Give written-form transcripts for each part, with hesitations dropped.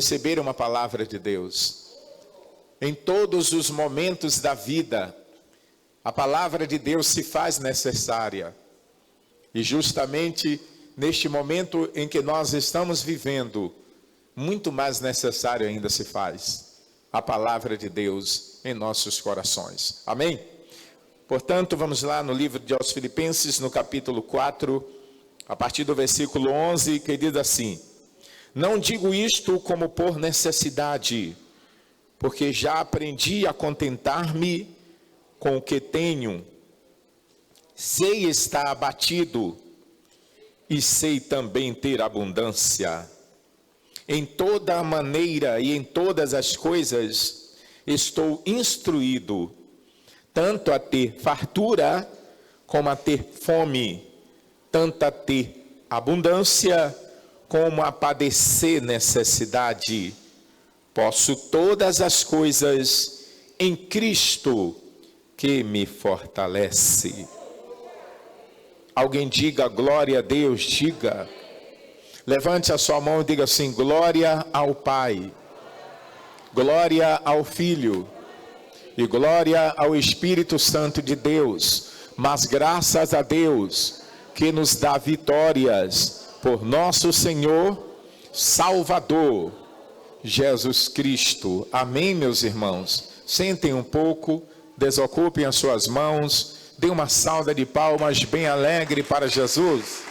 receber uma palavra de Deus. Em todos os momentos da vida, a palavra de Deus se faz necessária. E justamente neste momento em que nós estamos vivendo, muito mais necessário ainda se faz a palavra de Deus em nossos corações. Amém? Portanto, vamos lá no livro de aos Filipenses, no capítulo 4, a partir do versículo 11, que diz assim: não digo isto como por necessidade, porque já aprendi a contentar-me com o que tenho. Sei estar abatido e sei também ter abundância. Em toda maneira e em todas as coisas estou instruído, tanto a ter fartura como a ter fome, tanto a ter abundância como a padecer necessidade. Posso todas as coisas em Cristo que me fortalece. Alguém diga glória a Deus, diga. Levante a sua mão e diga assim: glória ao Pai, glória ao Filho e glória ao Espírito Santo de Deus. Mas graças a Deus que nos dá vitórias por nosso Senhor, Salvador, Jesus Cristo. Amém, meus irmãos? Sentem um pouco, desocupem as suas mãos, dê uma salva de palmas bem alegre para Jesus.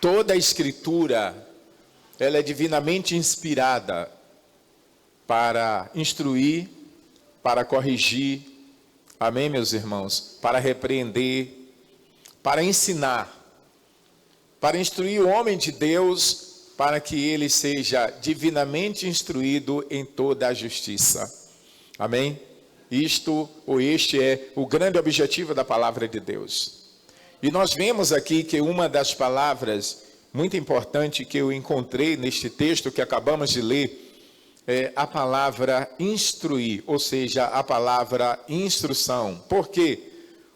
Toda a Escritura, ela é divinamente inspirada para instruir, para corrigir, amém, meus irmãos? Para repreender, para ensinar, para instruir o homem de Deus, para que ele seja divinamente instruído em toda a justiça. Amém? Este é o grande objetivo da palavra de Deus. E nós vemos aqui que uma das palavras muito importante que eu encontrei neste texto que acabamos de ler é a palavra instruir, ou seja, a palavra instrução. Porque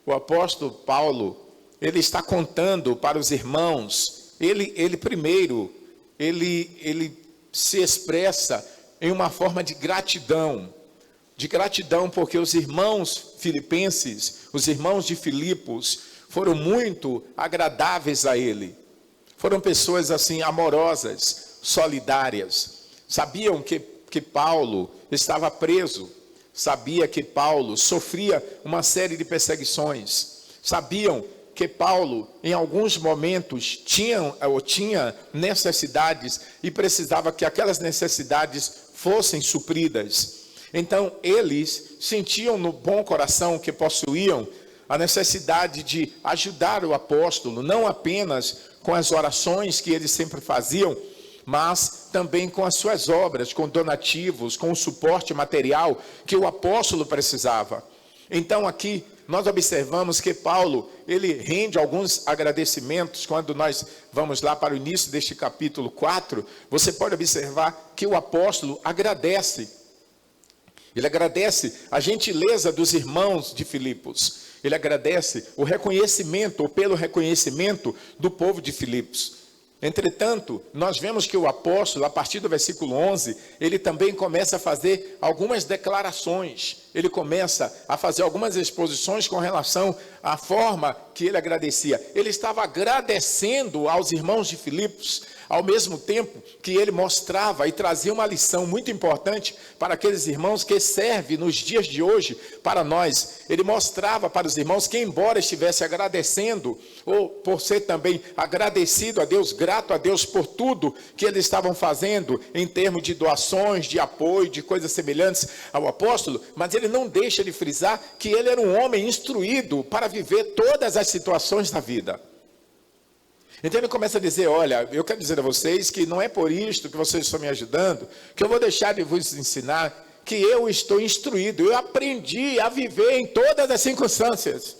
o apóstolo Paulo, ele está contando para os irmãos, ele primeiro se expressa em uma forma de gratidão porque os irmãos filipenses, os irmãos de Filipos, foram muito agradáveis a ele. Foram pessoas assim amorosas, solidárias. Sabiam que Paulo estava preso. Sabia que Paulo sofria uma série de perseguições. Sabiam que Paulo, em alguns momentos, tinha necessidades e precisava que aquelas necessidades fossem supridas. Então, eles sentiam no bom coração que possuíam a necessidade de ajudar o apóstolo, não apenas com as orações que eles sempre faziam, mas também com as suas obras, com donativos, com o suporte material que o apóstolo precisava. Então aqui nós observamos que Paulo, ele rende alguns agradecimentos. Quando nós vamos lá para o início deste capítulo 4, você pode observar que o apóstolo agradece. Ele agradece a gentileza dos irmãos de Filipos. Ele agradece o reconhecimento, ou pelo reconhecimento do povo de Filipos. Entretanto, nós vemos que o apóstolo, a partir do versículo 11, ele também começa a fazer algumas declarações. Ele começa a fazer algumas exposições com relação à forma que ele agradecia. Ele estava agradecendo aos irmãos de Filipos, ao mesmo tempo que ele mostrava e trazia uma lição muito importante para aqueles irmãos que serve nos dias de hoje para nós. Ele mostrava para os irmãos que, embora estivesse agradecendo, ou por ser também agradecido a Deus, grato a Deus por tudo que eles estavam fazendo em termos de doações, de apoio, de coisas semelhantes ao apóstolo, mas ele não deixa de frisar que ele era um homem instruído para viver todas as situações da vida. Então ele começa a dizer: olha, eu quero dizer a vocês que não é por isto que vocês estão me ajudando, que eu vou deixar de vos ensinar, que eu estou instruído. Eu aprendi a viver em todas as circunstâncias.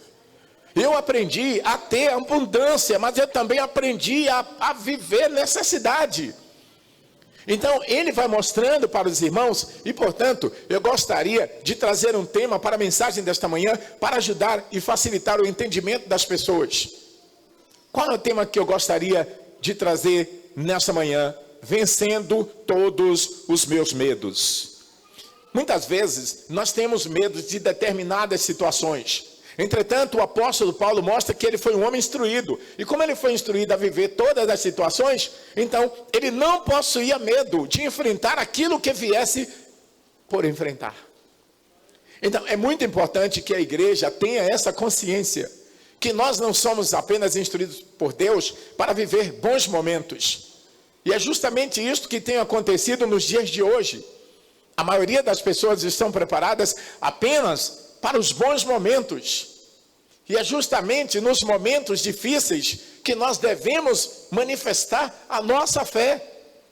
Eu aprendi a ter abundância, mas eu também aprendi a viver necessidade. Então, ele vai mostrando para os irmãos, e portanto, eu gostaria de trazer um tema para a mensagem desta manhã, para ajudar e facilitar o entendimento das pessoas. Qual é o tema que eu gostaria de trazer nesta manhã? Vencendo todos os meus medos. Muitas vezes, nós temos medo de determinadas situações. Entretanto, o apóstolo Paulo mostra que ele foi um homem instruído. E como ele foi instruído a viver todas as situações, então ele não possuía medo de enfrentar aquilo que viesse por enfrentar. Então, é muito importante que a igreja tenha essa consciência, que nós não somos apenas instruídos por Deus para viver bons momentos. E é justamente isso que tem acontecido nos dias de hoje. A maioria das pessoas estão preparadas apenas para os bons momentos. E é justamente nos momentos difíceis que nós devemos manifestar a nossa fé,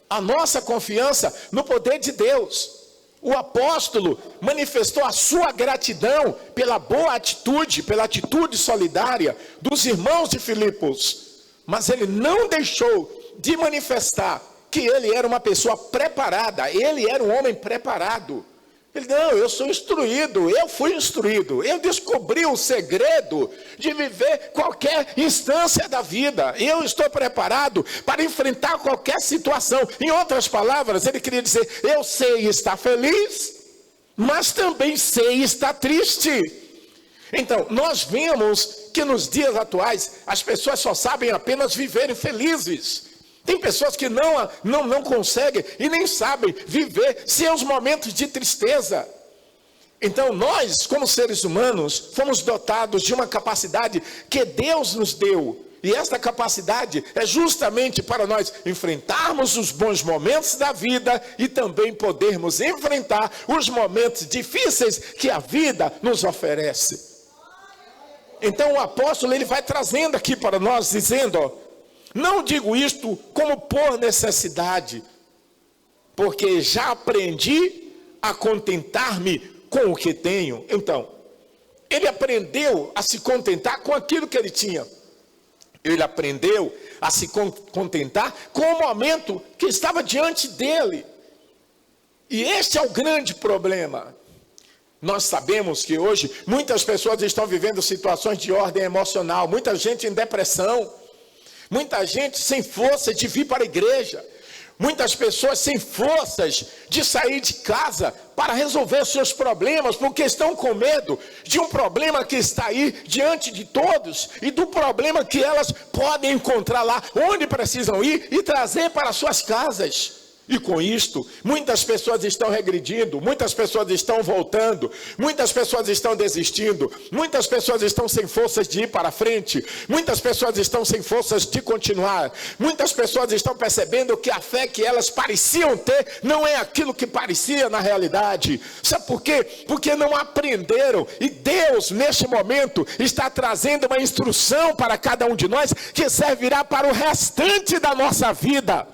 a nossa confiança no poder de Deus. O apóstolo manifestou a sua gratidão pela boa atitude, pela atitude solidária dos irmãos de Filipos. Mas ele não deixou de manifestar que ele era uma pessoa preparada, ele era um homem preparado. Ele, não, eu sou instruído, eu fui instruído, eu descobri o segredo de viver qualquer instância da vida, eu estou preparado para enfrentar qualquer situação. Em outras palavras, ele queria dizer, eu sei estar feliz, mas também sei estar triste. Então, nós vemos que nos dias atuais, as pessoas só sabem apenas viverem felizes. Tem pessoas que não conseguem e nem sabem viver seus momentos de tristeza. Então nós, como seres humanos, fomos dotados de uma capacidade que Deus nos deu. E esta capacidade é justamente para nós enfrentarmos os bons momentos da vida e também podermos enfrentar os momentos difíceis que a vida nos oferece. Então o apóstolo ele vai trazendo aqui para nós, dizendo, ó, não digo isto como por necessidade, porque já aprendi a contentar-me com o que tenho. Então, ele aprendeu a se contentar com aquilo que ele tinha. Ele aprendeu a se contentar com o momento que estava diante dele. E este é o grande problema. Nós sabemos que hoje muitas pessoas estão vivendo situações de ordem emocional, muita gente em depressão, muita gente sem força de vir para a igreja. Muitas pessoas sem forças de sair de casa para resolver seus problemas, porque estão com medo de um problema que está aí diante de todos e do problema que elas podem encontrar lá, onde precisam ir e trazer para suas casas. E com isto, muitas pessoas estão regredindo, muitas pessoas estão voltando, muitas pessoas estão desistindo, muitas pessoas estão sem forças de ir para frente, muitas pessoas estão sem forças de continuar, muitas pessoas estão percebendo que a fé que elas pareciam ter não é aquilo que parecia na realidade. Sabe por quê? Porque não aprenderam, e Deus neste momento está trazendo uma instrução para cada um de nós que servirá para o restante da nossa vida,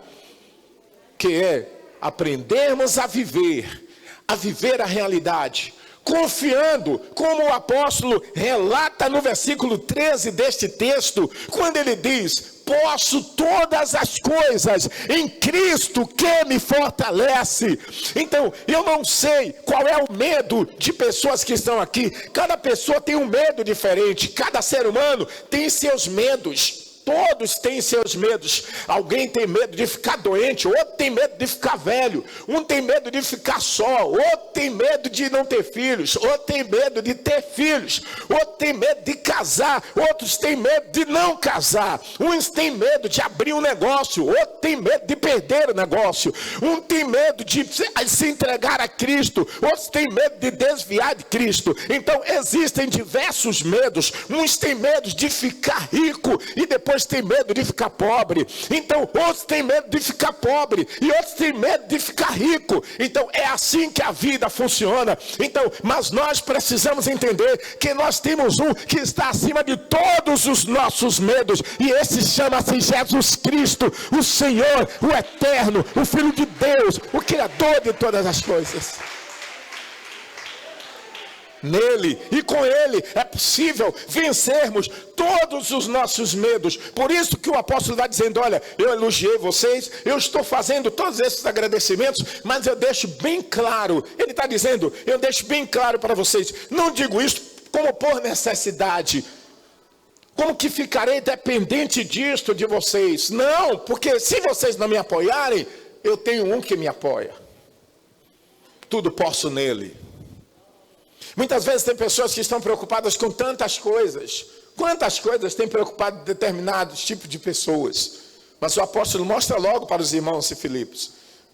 que é aprendermos a viver a realidade, confiando, como o apóstolo relata no versículo 13 deste texto, quando ele diz, posso todas as coisas em Cristo que me fortalece. Então, eu não sei qual é o medo de pessoas que estão aqui, cada pessoa tem um medo diferente, cada ser humano tem seus medos. Todos têm seus medos. Alguém tem medo de ficar doente, outro tem medo de ficar velho, um tem medo de ficar só, outro tem medo de não ter filhos, outro tem medo de ter filhos, outro tem medo de casar, outros têm medo de não casar, uns têm medo de abrir um negócio, outro tem medo de perder o negócio, um tem medo de se entregar a Cristo, outros têm medo de desviar de Cristo. Então existem diversos medos. Uns têm medo de ficar rico e depois tem medo de ficar pobre. Então outros têm medo de ficar pobre e outros têm medo de ficar rico. Então é assim que a vida funciona. Então, mas nós precisamos entender que nós temos um que está acima de todos os nossos medos, e esse chama-se Jesus Cristo, o Senhor, o Eterno, o Filho de Deus, o Criador de todas as coisas. Nele, e com Ele é possível vencermos todos os nossos medos. Por isso que o apóstolo está dizendo: olha, eu elogiei vocês, eu estou fazendo todos esses agradecimentos, mas eu deixo bem claro, ele está dizendo, eu deixo bem claro para vocês, não digo isso como por necessidade, como que ficarei dependente disto de vocês. Não, porque se vocês não me apoiarem, eu tenho um que me apoia. Tudo posso nele. Muitas vezes tem pessoas que estão preocupadas com tantas coisas. Quantas coisas tem preocupado determinados tipos de pessoas? Mas o apóstolo mostra logo para os irmãos de Filipos: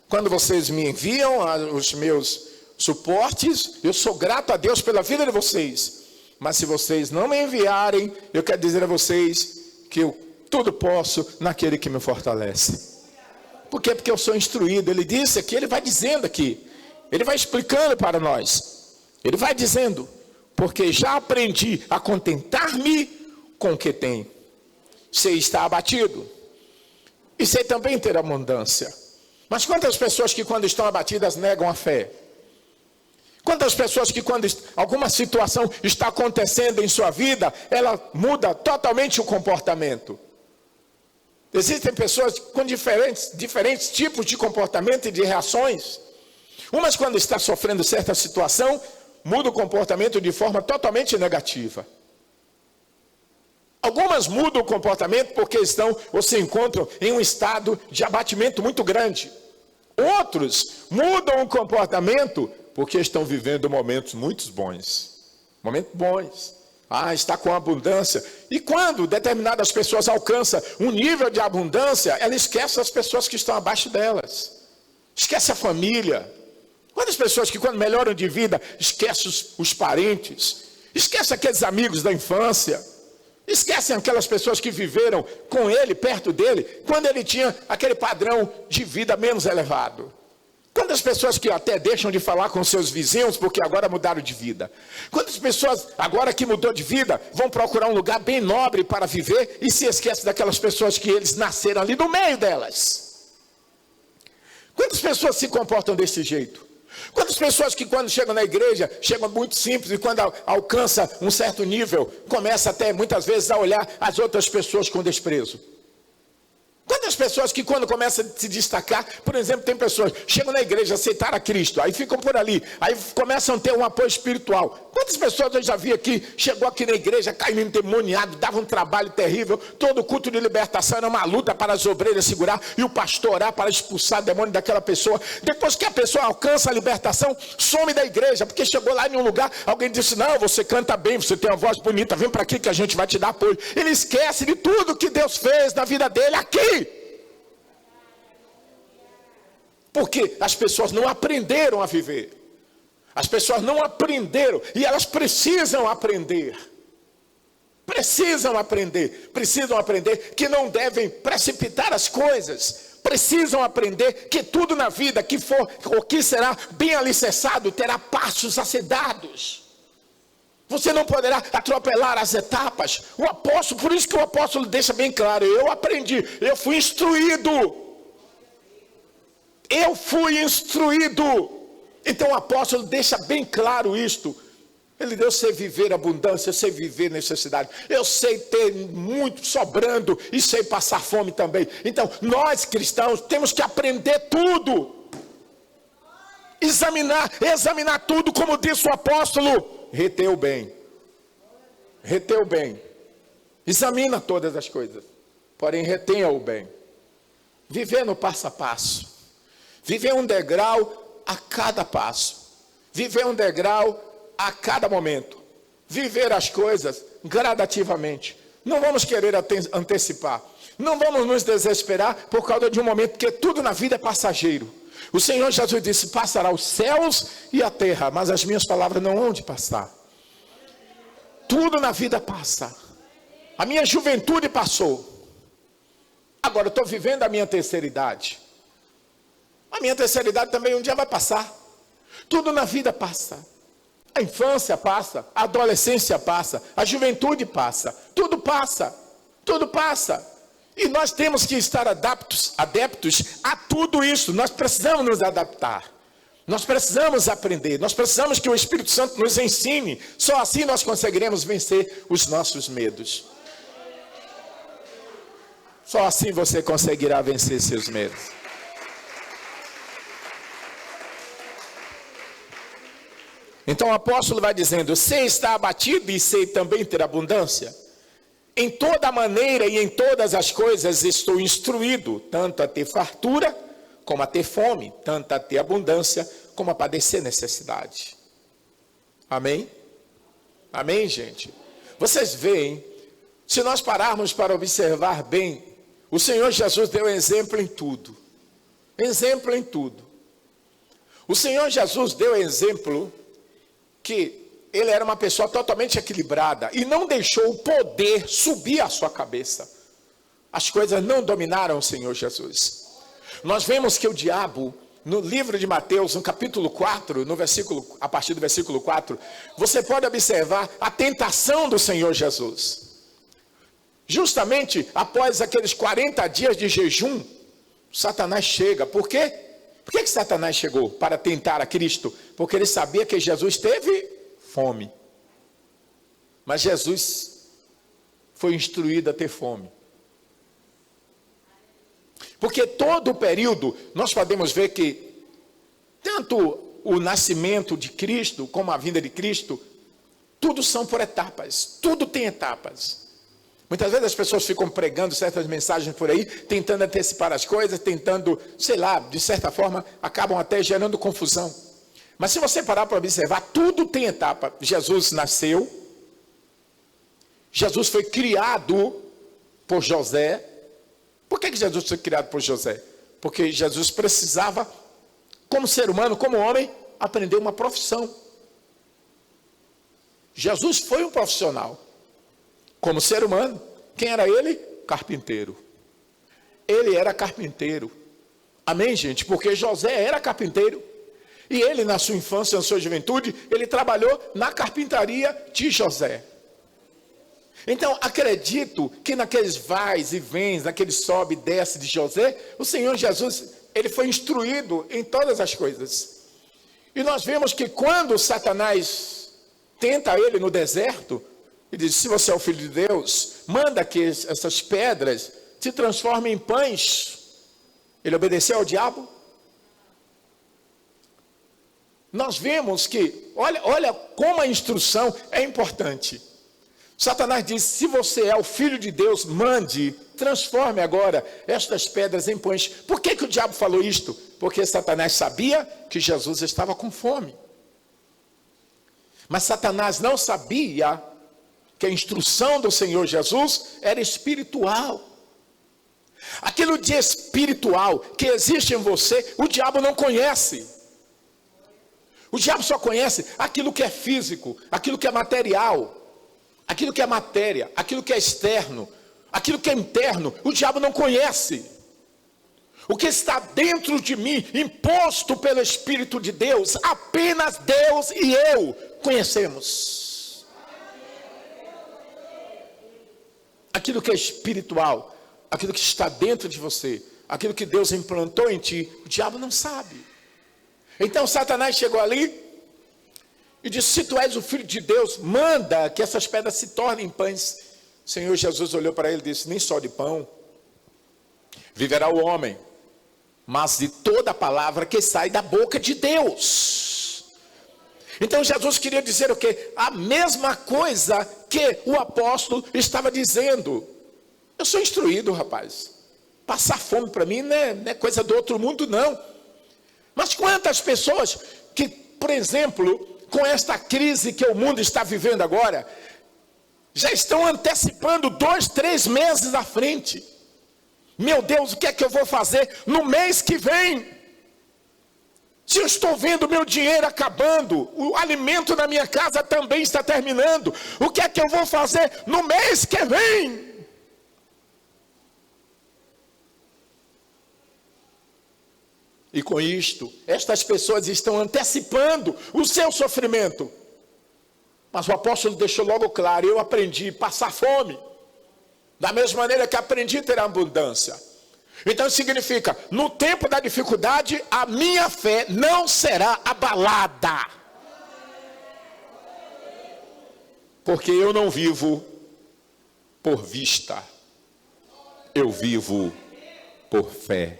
quando vocês me enviam os meus suportes, eu sou grato a Deus pela vida de vocês. Mas se vocês não me enviarem, eu quero dizer a vocês que eu tudo posso naquele que me fortalece. Por quê? Porque eu sou instruído. Ele disse aqui, ele vai dizendo aqui, ele vai explicando para nós. Ele vai dizendo: porque já aprendi a contentar-me com o que tenho. Sei estar abatido, e sei também ter abundância. Mas quantas pessoas que quando estão abatidas negam a fé? Quantas pessoas que quando alguma situação está acontecendo em sua vida, ela muda totalmente o comportamento? Existem pessoas com diferentes tipos de comportamento e de reações. Umas, quando está sofrendo certa situação, muda o comportamento de forma totalmente negativa. Algumas mudam o comportamento porque estão ou se encontram em um estado de abatimento muito grande. Outros mudam o comportamento porque estão vivendo momentos muito bons. Momentos bons. Está com abundância. E quando determinadas pessoas alcançam um nível de abundância, ela esquece as pessoas que estão abaixo delas. Esquece a família. Quantas pessoas que quando melhoram de vida, esquecem os parentes, esquecem aqueles amigos da infância, esquecem aquelas pessoas que viveram com ele, perto dele, quando ele tinha aquele padrão de vida menos elevado. Quantas pessoas que até deixam de falar com seus vizinhos porque agora mudaram de vida. Quantas pessoas agora que mudou de vida vão procurar um lugar bem nobre para viver e se esquecem daquelas pessoas que eles nasceram ali no meio delas. Quantas pessoas se comportam desse jeito? Quantas pessoas que quando chegam na igreja, chegam muito simples e quando alcança um certo nível, começa até muitas vezes a olhar as outras pessoas com desprezo. Quantas pessoas que quando começam a se destacar, por exemplo, tem pessoas que chegam na igreja, aceitaram a Cristo, aí ficam por ali, aí começam a ter um apoio espiritual. Quantas pessoas eu já vi aqui, chegou aqui na igreja, caindo endemoniado, dava um trabalho terrível, todo culto de libertação era uma luta para as obreiras segurar e o pastor orar para expulsar o demônio daquela pessoa. Depois que a pessoa alcança a libertação, some da igreja, porque chegou lá em um lugar, alguém disse: não, você canta bem, você tem uma voz bonita, vem para aqui que a gente vai te dar apoio. Ele esquece de tudo que Deus fez na vida dele aqui. Porque as pessoas não aprenderam a viver. As pessoas não aprenderam. E elas precisam aprender. Precisam aprender que não devem precipitar as coisas. Precisam aprender que tudo na vida que for ou que será bem alicerçado terá passos a ser dados. Você não poderá atropelar as etapas. O apóstolo, por isso que o apóstolo deixa bem claro: eu aprendi, eu fui instruído. Eu fui instruído. Então o apóstolo deixa bem claro isto. Ele deu: eu sei viver abundância, eu sei viver necessidade, eu sei ter muito sobrando e sei passar fome também. Então nós cristãos temos que aprender tudo. Examinar tudo, como disse o apóstolo. Reter o bem. Examina todas as coisas, porém retenha o bem. Viver no passo a passo. Viver um degrau a cada passo. Viver um degrau a cada momento. Viver as coisas gradativamente. Não vamos querer antecipar. Não vamos nos desesperar por causa de um momento, porque tudo na vida é passageiro. O Senhor Jesus disse: passará os céus e a terra, mas as minhas palavras não hão de passar. Tudo na vida passa. A minha juventude passou. Agora eu estou vivendo a minha terceira idade. A minha terceira idade também um dia vai passar. Tudo na vida passa. A infância passa, a adolescência passa, a juventude passa. Tudo passa. Tudo passa. E nós temos que estar adeptos a tudo isso. Nós precisamos nos adaptar. Nós precisamos aprender, nós precisamos que o Espírito Santo nos ensine. Só assim nós conseguiremos vencer os nossos medos. Só assim você conseguirá vencer seus medos. Então o apóstolo vai dizendo: sei estar abatido e sei também ter abundância. Em toda maneira e em todas as coisas estou instruído, tanto a ter fartura, como a ter fome, tanto a ter abundância, como a padecer necessidade. Amém? Amém, gente? Vocês veem, se nós pararmos para observar bem, o Senhor Jesus deu exemplo em tudo. Exemplo em tudo. O Senhor Jesus deu exemplo que ele era uma pessoa totalmente equilibrada e não deixou o poder subir à sua cabeça. As coisas não dominaram o Senhor Jesus. Nós vemos que o diabo, no livro de Mateus, no capítulo 4, a partir do versículo 4, você pode observar a tentação do Senhor Jesus. Justamente após aqueles 40 dias de jejum, Satanás chega. Por quê? Por que Satanás chegou? Para tentar a Cristo. Porque ele sabia que Jesus teve fome. Mas Jesus foi instruído a ter fome. Porque todo o período, nós podemos ver que tanto o nascimento de Cristo, como a vinda de Cristo, tudo são por etapas, tudo tem etapas. Muitas vezes as pessoas ficam pregando certas mensagens por aí, tentando antecipar as coisas, tentando, sei lá, de certa forma, acabam até gerando confusão. Mas se você parar para observar, tudo tem etapa. Jesus nasceu, Jesus foi criado por José. Por que Jesus foi criado por José? Porque Jesus precisava, como ser humano, como homem, aprender uma profissão. Jesus foi um profissional. Como ser humano, quem era ele? Carpinteiro. Ele era carpinteiro. Amém, gente? Porque José era carpinteiro. E ele, na sua infância, na sua juventude, ele trabalhou na carpintaria de José. Então, acredito que naqueles vais e vens, naqueles sobe e desce de José, o Senhor Jesus, ele foi instruído em todas as coisas. E nós vemos que quando Satanás tenta ele no deserto, ele diz: se você é o Filho de Deus, manda que essas pedras se transformem em pães. Ele obedeceu ao diabo. Nós vemos que, olha como a instrução é importante. Satanás diz: se você é o Filho de Deus, mande, transforme agora estas pedras em pães. Por que o diabo falou isto? Porque Satanás sabia que Jesus estava com fome. Mas Satanás não sabia que a instrução do Senhor Jesus era espiritual. Aquilo de espiritual que existe em você, o diabo não conhece. O diabo só conhece aquilo que é físico, aquilo que é material, aquilo que é matéria, aquilo que é externo, aquilo que é interno. O diabo não conhece. O que está dentro de mim, imposto pelo Espírito de Deus, apenas Deus e eu conhecemos. Aquilo que é espiritual, aquilo que está dentro de você, aquilo que Deus implantou em ti, o diabo não sabe. Então Satanás chegou ali e disse: se tu és o Filho de Deus, manda que essas pedras se tornem pães. O Senhor Jesus olhou para ele e disse: nem só de pão viverá o homem, mas de toda a palavra que sai da boca de Deus. Então Jesus queria dizer o quê? A mesma coisa que o apóstolo estava dizendo. Eu sou instruído, rapaz. Passar fome para mim não é coisa do outro mundo, não. Mas quantas pessoas que, por exemplo, com esta crise que o mundo está vivendo agora, já estão antecipando 2, 3 meses à frente. Meu Deus, o que é que eu vou fazer no mês que vem? Se eu estou vendo meu dinheiro acabando, o alimento na minha casa também está terminando, o que é que eu vou fazer no mês que vem? E com isto, estas pessoas estão antecipando o seu sofrimento. Mas o apóstolo deixou logo claro: eu aprendi a passar fome, da mesma maneira que aprendi a ter abundância. Então significa, no tempo da dificuldade, a minha fé não será abalada. Porque eu não vivo por vista, eu vivo por fé.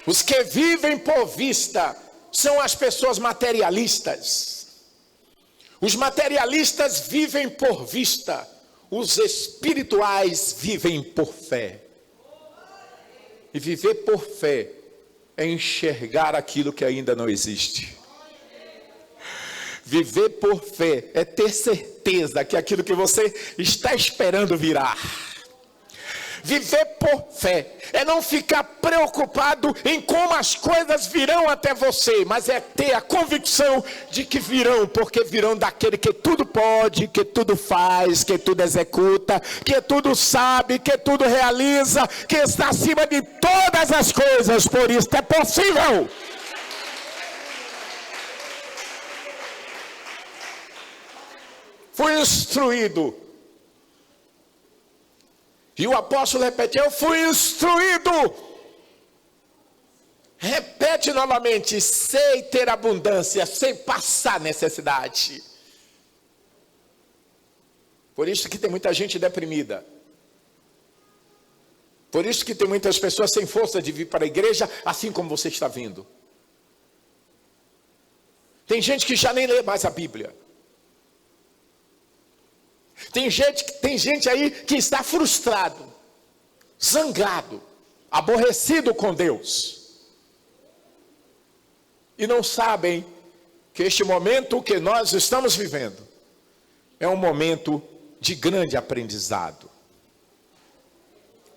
Os que vivem por vista são as pessoas materialistas. Os materialistas vivem por vista, os espirituais vivem por fé. E viver por fé é enxergar aquilo que ainda não existe. Viver por fé é ter certeza que aquilo que você está esperando virá. Viver por fé é não ficar preocupado em como as coisas virão até você, mas é ter a convicção de que virão, porque virão daquele que tudo pode, que tudo faz, que tudo executa, que tudo sabe, que tudo realiza, que está acima de todas as coisas, por isso é possível. Fui instruído. E o apóstolo repete, eu fui instruído. Repete novamente, sei ter abundância, sei passar necessidade. Por isso que tem muita gente deprimida. Por isso que tem muitas pessoas sem força de vir para a igreja, assim como você está vindo. Tem gente que já nem lê mais a Bíblia. Tem gente aí que está frustrado, zangado, aborrecido com Deus. E não sabem que este momento que nós estamos vivendo é um momento de grande aprendizado.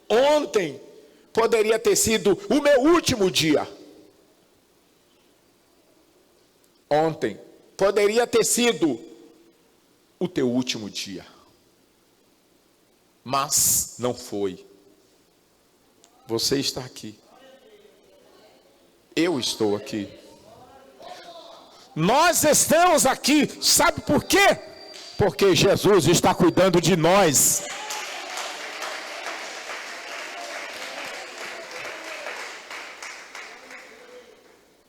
Ontem poderia ter sido o meu último dia. Ontem poderia ter sido o teu último dia. Mas não foi. Você está aqui. Eu estou aqui. Nós estamos aqui. Sabe por quê? Porque Jesus está cuidando de nós.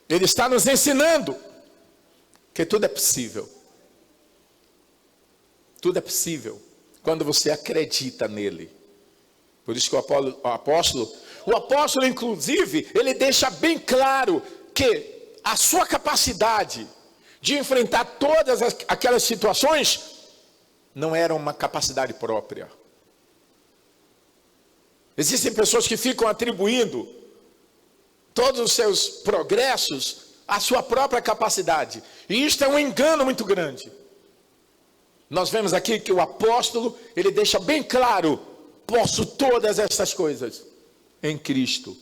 Ele está nos ensinando que tudo é possível. Tudo é possível quando você acredita nele. Por isso que o apóstolo inclusive, ele deixa bem claro que a sua capacidade de enfrentar todas aquelas situações não era uma capacidade própria. Existem pessoas que ficam atribuindo todos os seus progressos à sua própria capacidade. E isto é um engano muito grande. Nós vemos aqui que o apóstolo, ele deixa bem claro, posso todas essas coisas em Cristo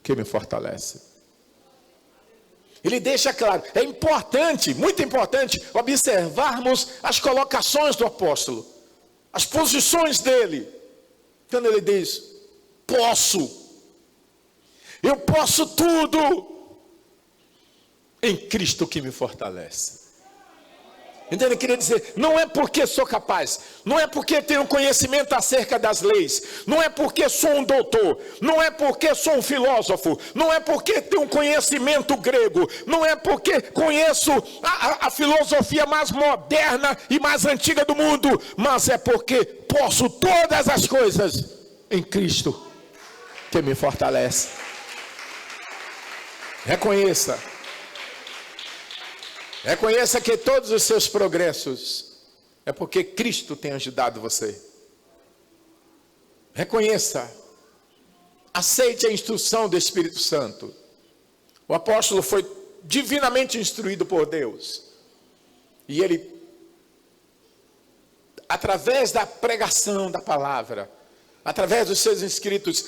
que me fortalece. Ele deixa claro, é importante, muito importante, observarmos as colocações do apóstolo, as posições dele. Quando ele diz, eu posso tudo em Cristo que me fortalece. Então ele queria dizer, não é porque sou capaz, não é porque tenho conhecimento acerca das leis, não é porque sou um doutor, não é porque sou um filósofo, não é porque tenho um conhecimento grego, não é porque conheço a filosofia mais moderna e mais antiga do mundo, mas é porque posso todas as coisas em Cristo que me fortalece. Reconheça que todos os seus progressos é porque Cristo tem ajudado você. Reconheça. Aceite a instrução do Espírito Santo. O apóstolo foi divinamente instruído por Deus. E ele, através da pregação da palavra, através dos seus escritos,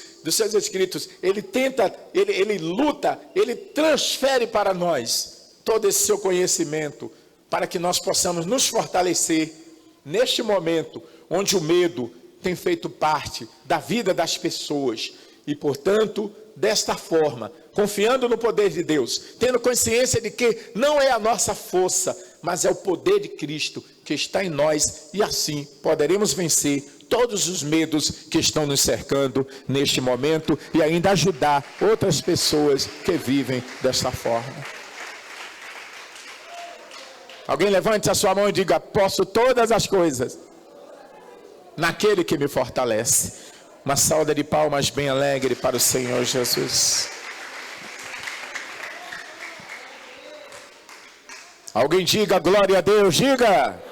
ele luta, ele transfere para nós todo esse seu conhecimento, para que nós possamos nos fortalecer neste momento, onde o medo tem feito parte da vida das pessoas, e portanto, desta forma, confiando no poder de Deus, tendo consciência de que não é a nossa força, mas é o poder de Cristo que está em nós, e assim poderemos vencer todos os medos que estão nos cercando neste momento e ainda ajudar outras pessoas que vivem desta forma. Alguém levante a sua mão e diga: posso todas as coisas naquele que me fortalece. Uma salva de palmas bem alegre para o Senhor Jesus. Alguém diga glória a Deus, diga.